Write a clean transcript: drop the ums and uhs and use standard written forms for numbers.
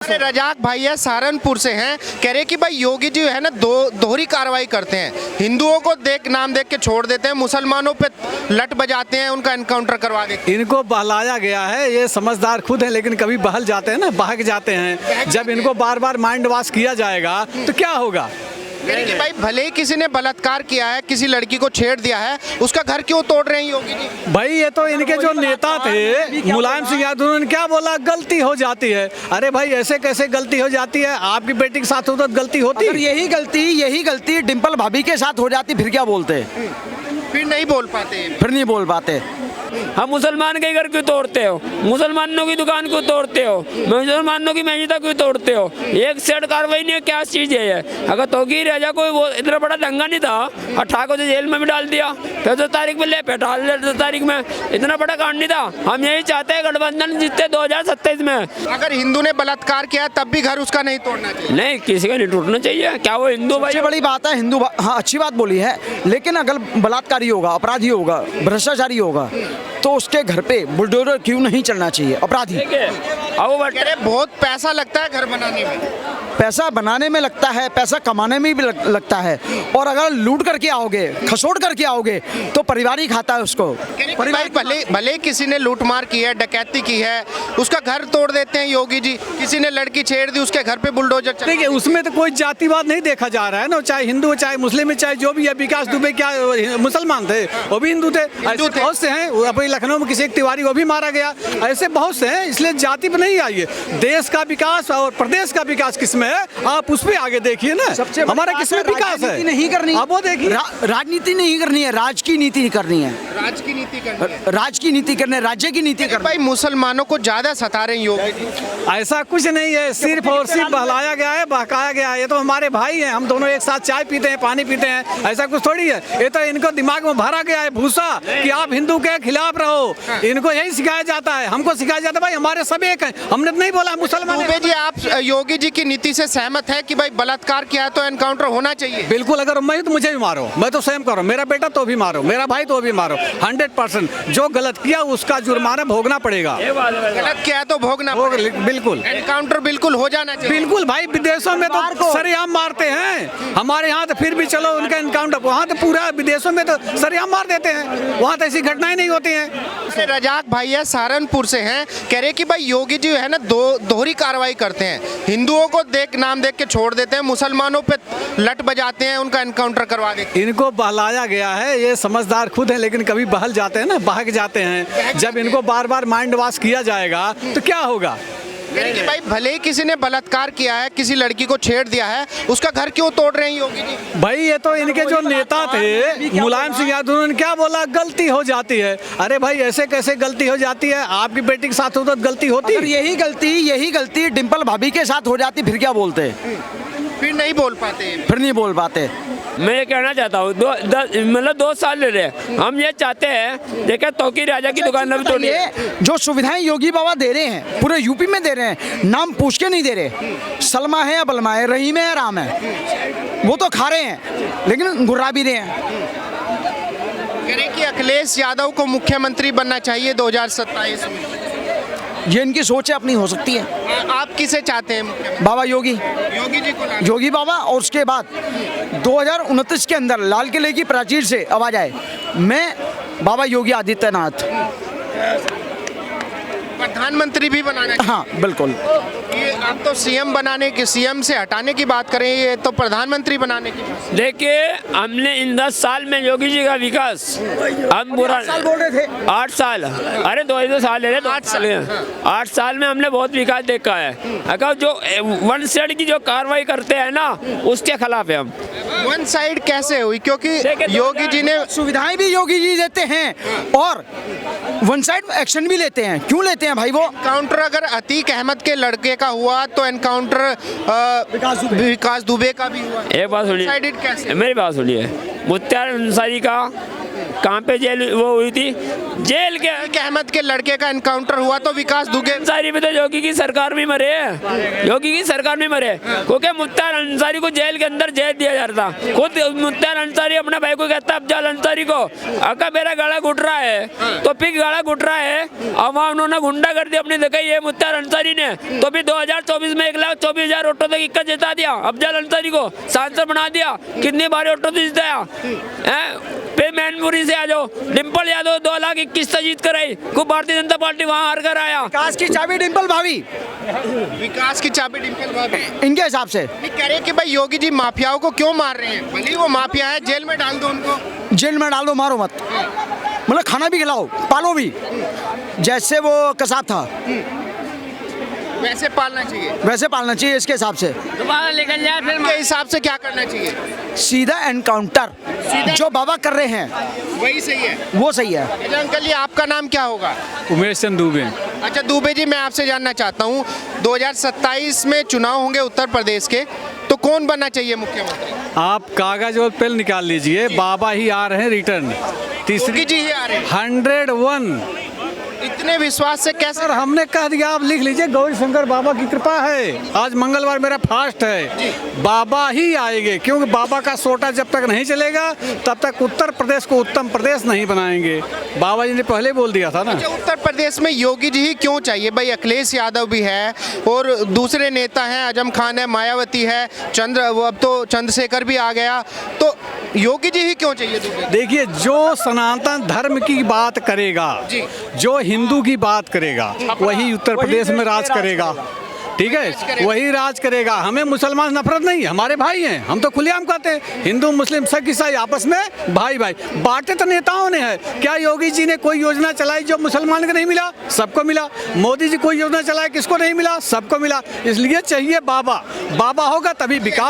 रजाक भाई है, सहारनपुर से हैं। कह रहे कि भाई योगी जी है ना दोहरी कार्रवाई करते हैं, हिंदुओं को नाम देख के छोड़ देते हैं, मुसलमानों पे लट बजाते हैं, उनका एनकाउंटर करवा देते हैं। इनको बहलाया गया है, ये समझदार खुद है, लेकिन कभी बहल जाते हैं ना, बहक जाते हैं। जब इनको बार बार माइंड वॉश किया जाएगा तो क्या होगा। कि भाई भले ही किसी ने बलात्कार किया है, किसी लड़की को छेड़ दिया है, उसका घर क्यों तोड़ रहे हैं योगी जी? भाई ये तो इनके जो नेता थे मुलायम सिंह यादव, उन्होंने क्या बोला, गलती हो जाती है। अरे भाई ऐसे कैसे गलती हो जाती है? आपकी बेटी के साथ हो तो गलती होती है। यही गलती डिम्पल भाभी के साथ हो जाती फिर क्या बोलते? फिर नहीं बोल पाते। हम मुसलमान के घर क्यों तोड़ते हो? मुसलमानों की दुकान क्यों तोड़ते हो? मुसलमानों की मस्जिद क्यों तोड़ते हो? एक सेट कार्रवाई नहीं है, क्या चीज़ है ये? अगर तौकीर राजा कोई वो इतना बड़ा दंगा नहीं था और ठाकुर को जेल में भी डाल दिया, 14 तारीख में ले बैठा 14 तारीख में, इतना बड़ा कांड नहीं था। हम यही चाहते हैं गठबंधन जीतते 2027 में। अगर हिंदू ने बलात्कार किया तब भी घर उसका नहीं तोड़ना चाहिए। नहीं, किसी का नहीं टूटना चाहिए। क्या वो हिंदू भाई? सबसे बड़ी बात है हिंदू हाँ अच्छी बात बोली है, लेकिन अगर बलात्कारी होगा, अपराधी होगा, भ्रष्टाचारी होगा तो उसके घर पे बुलडोजर क्यों नहीं चलना चाहिए? अपराधी बहुत पैसा लगता है घर बनाने में, पैसा बनाने में लगता है, पैसा कमाने में भी लगता है, और अगर लूट करके आओगे, खसोट करके आओगे तो परिवार ही खाता है उसको। भले किसी ने लूटमार की है, डकैती की है, उसका घर तोड़ देते हैं योगी जी। किसी ने लड़की छेड़ दी, उसके घर पे बुलडोजर चल। देखिए उसमें तो कोई जातिवाद नहीं देखा जा रहा है ना, चाहे हिंदू चाहे मुस्लिम चाहे जो भी है। विकास दुबे क्या मुसलमान थे? वो भी हिंदू थे। ऐसे बहुत से हैं, अभी लखनऊ में किसी एक तिवारी वो भी मारा गया। ऐसे बहुत से हैं, इसलिए जाति पे नहीं आइए। देश का विकास और प्रदेश का विकास किसमें है, आप उस पे आगे देखिए ना। हमारा किसमें विकास है? नहीं करनी, आप वो देखिए। राजनीति नहीं करनी है, राज की नीति करनी है। राज की नीति करनी, राज्य की नीति करनी। भाई मुसलमानों को ज्यादा सता रहे हैं योगी जी। ऐसा कुछ नहीं है, सिर्फ और सिर्फ बहलाया गया है, बहकाया गया है। ये तो हमारे भाई हैं, हम दोनों एक साथ चाय पीते हैं, पानी पीते हैं, ऐसा कुछ थोड़ी है। ये तो इनको दिमाग में भरा गया है भूसा कि आप हिंदू के खिलाफ रहो। इनको यही सिखाया जाता है, हमको सिखाया जाता है भाई हमारे सब एक हैं। हमने नहीं बोला मुसलमान। दुबे जी, आप योगी जी की नीति से सहमत है कि भाई बलात्कार किया है तो एनकाउंटर होना चाहिए? बिल्कुल, अगर मैं तो मुझे भी मारो, मैं तो स्वयं करो, मेरा बेटा तो भी मारो, मेरा भाई तो भी मारो। 100% जो गलत किया उसका जुर्माना भोगना पड़ेगा। गलत किया तो भोगना पड़ेगा। बिल्कुल एनकाउंटर बिल्कुल हो जाना चाहिए। बिल्कुल भाई, विदेशों में तो सरेआम मारते हैं, हमारे यहाँ तो फिर भी चलो उनका एनकाउंटर, वहाँ तो पूरा विदेशों में तो सरेआम मार देते हैं, वहाँ तो ऐसी घटनाएं नहीं होती हैं। रजाक भाई है, सहारनपुर से हैं। कह रहे कि भाई योगी जी है ना दोहरी कार्रवाई करते हैं, हिंदुओं को नाम देख के छोड़ देते हैं, मुसलमानों पे लट बजाते हैं, उनका एनकाउंटर करवा देते हैं। इनको बहलाया गया है, ये समझदार खुद है, लेकिन कभी बहल जाते हैं ना, बहक जाते हैं। जब इनको बार बार माइंड वॉश किया जाएगा तो क्या होगा। कि भाई भले ही किसी ने बलात्कार किया है, किसी लड़की को छेड़ दिया है, उसका घर क्यों तोड़ रहे हैं योगी जी? भाई ये तो इनके जो नेता थे मुलायम सिंह यादव, उन्होंने क्या बोला, गलती हो जाती है। अरे भाई ऐसे कैसे गलती हो जाती है? आपकी बेटी के साथ हो तो गलती होती है। यही गलती डिम्पल भाभी के साथ हो जाती फिर क्या बोलते? फिर नहीं बोल पाते। मैं ये कहना चाहता हूँ, 2 साल ले रहे, हम ये चाहते हैं, देखिए तौकीर राजा की दुकान में तोड़ी है। जो सुविधाएं योगी बाबा दे रहे हैं पूरे यूपी में दे रहे हैं, नाम पूछ के नहीं दे रहे। सलमा है या बलमा है, रहीम है या राम है, वो तो खा रहे हैं लेकिन गुर्रा भी रहे हैं। कह रहे कि अखिलेश यादव को मुख्यमंत्री बनना चाहिए 2027 में। ये इनकी सोच है, अपनी हो सकती है। आप किसे चाहते हैं मुख्यमंत्री? बाबा योगी जी को योगी बाबा, और उसके बाद 2029 के अंदर लाल किले की प्राचीर से आवाज आए, मैं बाबा योगी आदित्यनाथ प्रधानमंत्री भी बनाना चाहिए। हाँ बिल्कुल। ये आप तो सीएम से हटाने की बात करें, ये तो प्रधानमंत्री बनाने की बात। देखिए हमने इन 10 साल में योगी जी का विकास, हम बुरा 8 साल बोल रहे थे, 8 साल, अरे 2 साल ले रहे, 8 साल में हमने बहुत विकास देखा है। अगर जो वन साइड की जो कार्रवाई करते हैं ना, उसके खिलाफ है हम। वन साइड कैसे हुई? क्योंकि योगी जी ने सुविधाएं भी योगी जी देते हैं और वन साइड एक्शन भी लेते हैं। क्यों लेते हैं भाई? वो एनकाउंटर अगर अतीक अहमद के लड़के का हुआ तो एनकाउंटर विकास दुबे का भी हुआ। एक बात सुनिए, कैसे? मेरी बात सुनिए, मुख्तार अंसारी का कहाँ पे जेल वो हुई थी, जेल के अहमद के लड़के का एनकाउंटर हुआ तो विकास दुबे अंसारी भी तो योगी की सरकार में मरे हैं, योगी की सरकार में मरे, क्योंकि मुख्तार अंसारी को जेल के अंदर जेल दिया जाता। खुद मुख्तार अंसारी अपने भाई को कहता है अफजल अंसारी को, अगर मेरा गाड़ा घुट रहा है तो फिर गाड़ा घुट रहा है, और वहाँ उन्होंने गुंडा कर दिया अपने देखा ये मुख्तार अंसारी ने, तो फिर 2024 में 1,24,000 ऑटो तक इक्का जिता दिया, अफजल अंसारी को सांसद बना दिया, कितनी बार ऑटो जिताया है। फिर मैनपुरी से आ जाओ, डिम्पल यादव 2,21,000 जीत कर आई, खूब भारतीय जनता पार्टी वहाँ हार कर आया। विकास की चाबी डिम्पल भाभी, विकास की चाबी डिम्पल भाभी। इनके हिसाब से नहीं कह रहे कि भाई योगी जी माफियाओं को क्यों मार रहे हैं, भले ही वो माफिया है, जेल में डाल दो उनको, जेल में डाल दो, मारो मत, मतलब खाना भी खिलाओ, पालो भी, जैसे वो कसाब था वैसे पालना चाहिए। वैसे पालना चाहिए। इसके हिसाब से दोबारा लेकर जाए फिर के हिसाब से क्या करना चाहिए? सीधा एनकाउंटर जो बाबा कर रहे हैं वही सही है, वो सही है। अच्छा अंकल जी आपका नाम क्या होगा? उमेश चंद दुबे। अच्छा दुबे जी, मैं आपसे जानना चाहता हूँ 2027 में चुनाव होंगे उत्तर प्रदेश के, तो कौन बनना चाहिए मुख्यमंत्री? आप कागज और पेन निकाल लीजिए, बाबा ही आ रहे हैं रिटर्न, योगी जी ही आ रहे हैं। 101। इतने विश्वास से कैसे? सर हमने कह दिया, आप लिख लीजिए, गौरी शंकर बाबा की कृपा है। आज मंगलवार मेरा फास्ट है, बाबा ही आएंगे, क्योंकि बाबा का सोटा जब तक नहीं चलेगा तब तक उत्तर प्रदेश को उत्तम प्रदेश नहीं बनाएंगे। बाबा जी ने पहले बोल दिया था ना। अच्छा, उत्तर प्रदेश में योगी जी ही क्यों चाहिए भाई? अखिलेश यादव भी है और दूसरे नेता हैं, आजम खान है, मायावती है, अब तो चंद्रशेखर भी आ गया, तो योगी जी ही क्यों चाहिए? देखिए, जो सनातन धर्म की बात करेगा, जो हिंदू की बात करेगा, वही उत्तर प्रदेश में राज करेगा। ठीक है, वही राज करेगा। हमें मुसलमान नफरत नहीं, हमारे भाई हैं, हम तो खुलेआम कहते हैं हिंदू मुस्लिम सिख ईसाई आपस में भाई भाई। बांटे तो नेताओं ने है, क्या योगी जी ने कोई योजना चलाई जो मुसलमान को नहीं मिला? सबको मिला। मोदी जी कोई योजना चलाए, किसको नहीं मिला? सबको मिला। इसलिए चाहिए बाबा, बाबा होगा तभी विकास।